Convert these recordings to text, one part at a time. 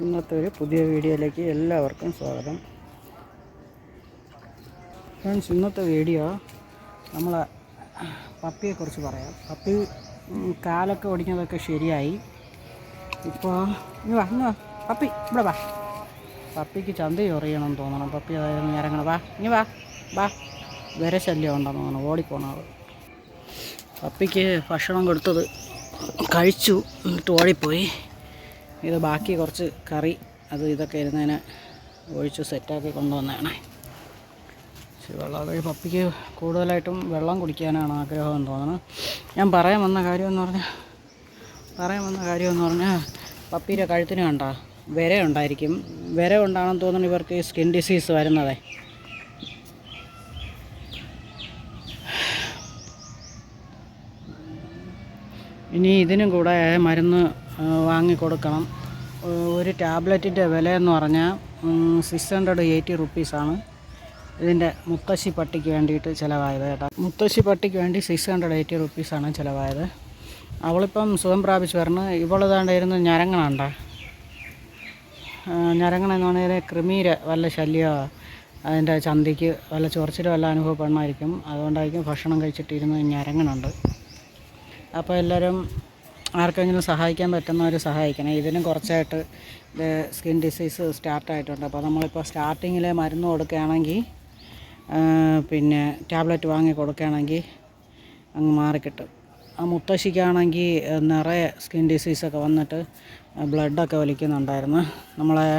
ഇന്നത്തെ ഒരു പുതിയ വീഡിയോയിലേക്ക് എല്ലാവർക്കും സ്വാഗതം. ഫ്രണ്ട്സ്, ഇന്നത്തെ വീഡിയോ നമ്മളെ പപ്പിയെക്കുറിച്ച് പറയാം. പപ്പി കാലൊക്കെ ഒടിഞ്ഞതൊക്കെ ശരിയായി. ഇപ്പോൾ ഇനി വാ പപ്പി ഇവിടെ വാ. പപ്പിക്ക് ചന്ത ചൊറിയണമെന്ന് തോന്നണം. പപ്പി അതായത് ഇറങ്ങണം. വാ ഇനി വാ. വരെ ശല്യം ഉണ്ടെന്ന് തോന്നണം. ഓടിപ്പോണത്. പപ്പിക്ക് ഭക്ഷണം കൊടുത്തത് കഴിച്ചു, എന്നിട്ട് ഓടിപ്പോയി. ഇത് ബാക്കി കുറച്ച് കറി ഇതൊക്കെ ഇരുന്നതിന് ഒഴിച്ച് സെറ്റാക്കി കൊണ്ടുവന്നതാണ്. വെള്ളം പപ്പിക്ക് കൂടുതലായിട്ടും വെള്ളം കുടിക്കാനാണ് ആഗ്രഹമെന്ന് തോന്നുന്നു. ഞാൻ പറയാൻ വന്ന കാര്യമെന്ന് പറഞ്ഞാൽ പപ്പിയുടെ കഴുത്തിന് കണ്ട വിര ഉണ്ടായിരിക്കും. വിര കൊണ്ടാണെന്ന് തോന്നുന്നു ഇവർക്ക് സ്കിൻ ഡിസീസ് വരുന്നത്. ഇനി ഇതിനും കൂടെ മരുന്ന് വാങ്ങിക്കൊടുക്കണം. ഒരു ടാബ്ലറ്റിൻ്റെ വിലയെന്ന് പറഞ്ഞാൽ 680 റുപ്പീസാണ്. ഇതിൻ്റെ മുത്തശ്ശി പട്ടിക്ക് വേണ്ടിയിട്ട് ചിലവായത് കേട്ടോ. മുത്തശ്ശി പട്ടിക്ക് വേണ്ടി 680 റുപ്പീസാണ് ചിലവായത്. അവളിപ്പം സുഖം പ്രാപിച്ച് വരണം. ഇവളിതാണ്ടായിരുന്നു ഞരങ്ങണണ്ട. ഞരങ്ങണെന്ന് പറഞ്ഞാൽ കൃമീര വല്ല ശല്യമോ അതിൻ്റെ ചന്തിക്ക് വല്ല ചൊറിച്ചിലോ വല്ല അനുഭവപ്പെടണമായിരിക്കും. അതുകൊണ്ടായിരിക്കും ഭക്ഷണം കഴിച്ചിട്ടിരുന്ന് ഞരങ്ങണുണ്ട്. അപ്പോൾ എല്ലാവരും ആർക്കെങ്കിലും സഹായിക്കാൻ പറ്റുന്നവർ സഹായിക്കണം. ഇതിനും കുറച്ചായിട്ട് സ്കിൻ ഡിസീസ് സ്റ്റാർട്ടായിട്ടുണ്ട്. അപ്പോൾ നമ്മളിപ്പോൾ സ്റ്റാർട്ടിങ്ങിൽ മരുന്ന് കൊടുക്കുകയാണെങ്കിൽ പിന്നെ ടാബ്ലറ്റ് വാങ്ങി കൊടുക്കുകയാണെങ്കിൽ അങ്ങ് മാറിക്കിട്ടും. ആ മുത്തശ്ശിക്കാണെങ്കിൽ നിറയെ സ്കിൻ ഡിസീസൊക്കെ വന്നിട്ട് ബ്ലഡൊക്കെ വലിക്കുന്നുണ്ടായിരുന്നു. നമ്മളെ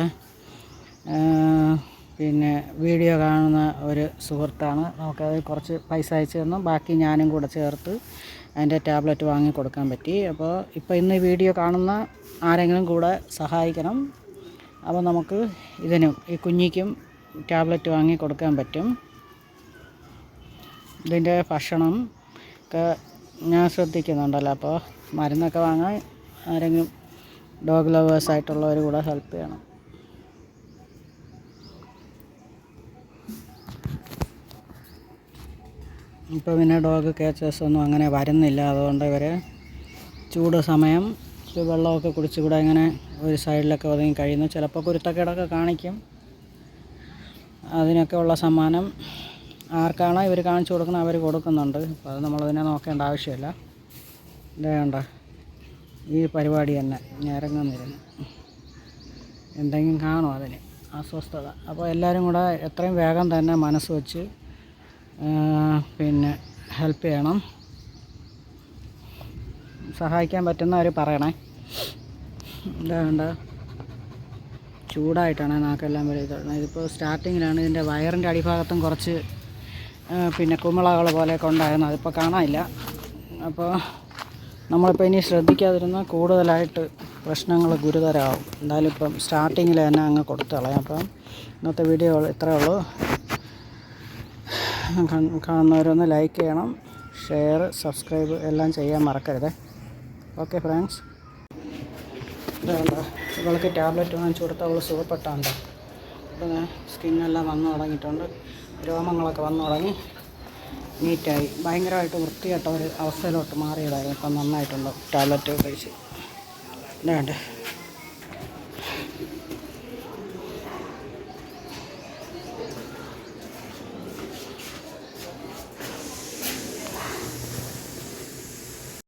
പിന്നെ വീഡിയോ കാണുന്ന ഒരു സുഹൃത്താണ്. നമുക്കത് കുറച്ച് പൈസ അയച്ചു തന്നു. ബാക്കി ഞാനും കൂടെ ചേർത്ത് അതിൻ്റെ ടാബ്ലറ്റ് വാങ്ങി കൊടുക്കാൻ പറ്റി. അപ്പോൾ ഇന്ന് ഈ വീഡിയോ കാണുന്ന ആരെങ്കിലും കൂടെ സഹായിക്കണം. അപ്പോൾ നമുക്ക് ഇതിനും ഈ കുഞ്ഞിക്കും ടാബ്ലറ്റ് വാങ്ങി കൊടുക്കാൻ പറ്റും. ഇതിൻ്റെ ഭക്ഷണം ഒക്കെ ഞാൻ ശ്രദ്ധിക്കുന്നുണ്ടല്ലോ. അപ്പോൾ മരുന്നൊക്കെ വാങ്ങാൻ ആരെങ്കിലും ഡോഗ് ലവേഴ്സായിട്ടുള്ളവർ കൂടെ ഹെൽപ്പ് ചെയ്യണം. ഇപ്പോൾ പിന്നെ ഡോഗ് കേച്ചേഴ്സൊന്നും അങ്ങനെ വരുന്നില്ല. അതുകൊണ്ട് ഇവർ ചൂട് സമയം വെള്ളമൊക്കെ കുടിച്ചുകൂടെ ഇങ്ങനെ ഒരു സൈഡിലൊക്കെ ഒതുങ്ങി കഴിയുന്നു. ചിലപ്പോൾ കുരുത്തക്കേടൊക്കെ കാണിക്കും. അതിനൊക്കെ ഉള്ള സമ്മാനം ആർക്കാണോ ഇവർ കാണിച്ചു കൊടുക്കണം അവർ കൊടുക്കുന്നുണ്ട്. അപ്പോൾ അത് നമ്മളതിനെ നോക്കേണ്ട ആവശ്യമില്ല. ഇതേണ്ട ഈ പരിപാടി തന്നെ ഞരങ്ങുന്നിരുന്നു. എന്തെങ്കിലും കാണും അതിന് അസ്വസ്ഥത. അപ്പോൾ എല്ലാവരും കൂടെ എത്രയും വേഗം തന്നെ മനസ്സ് വെച്ച് പിന്നെ ഹെൽപ്പ് ചെയ്യണം. സഹായിക്കാൻ പറ്റുന്നവർ പറയണേ. എന്താ ചൂടായിട്ടാണ് നാക്കെല്ലാം വരുന്നത്. ഇതിപ്പോൾ സ്റ്റാർട്ടിങ്ങിലാണ്. ഇതിൻ്റെ വയറിൻ്റെ അടിഭാഗത്തും കുറച്ച് പിന്നെ കുമിളകൾ പോലെയൊക്കെ ഉണ്ടായിരുന്നു. അതിപ്പോൾ കാണാനില്ല. അപ്പോൾ നമ്മളിപ്പോൾ ഇനി ശ്രദ്ധിക്കാതിരുന്നാൽ കൂടുതലായിട്ട് പ്രശ്നങ്ങൾ ഗുരുതരമാവും. എന്തായാലും ഇപ്പം സ്റ്റാർട്ടിങ്ങിൽ തന്നെ അങ്ങ് കൊടുത്തു കളയാം. അപ്പം ഇന്നത്തെ വീഡിയോ ഇത്രയേ ഉള്ളൂ. കാണുന്നവരൊന്ന് ലൈക്ക് ചെയ്യണം, ഷെയർ, സബ്സ്ക്രൈബ് എല്ലാം ചെയ്യാൻ മറക്കരുത്. Okay friends. ഇതാ ഇവൾക്ക് ടാബ്ലറ്റ് വാങ്ങിച്ചു കൊടുത്താൽ അവൾ സുഖപ്പെട്ടാണ്ടോ. അപ്പോൾ സ്കിന്നെല്ലാം വന്നു തുടങ്ങിയിട്ടുണ്ട്. രോമങ്ങളൊക്കെ വന്നു തുടങ്ങി. നീറ്റായി ഭയങ്കരമായിട്ട് വൃത്തിയായിട്ട ഒരു അവസ്ഥയിലോട്ട് മാറിയതായിരുന്നു. ഇപ്പം നന്നായിട്ടുണ്ട് ടാബ്ലറ്റ് കഴിച്ച്. ഇതാണ്ട്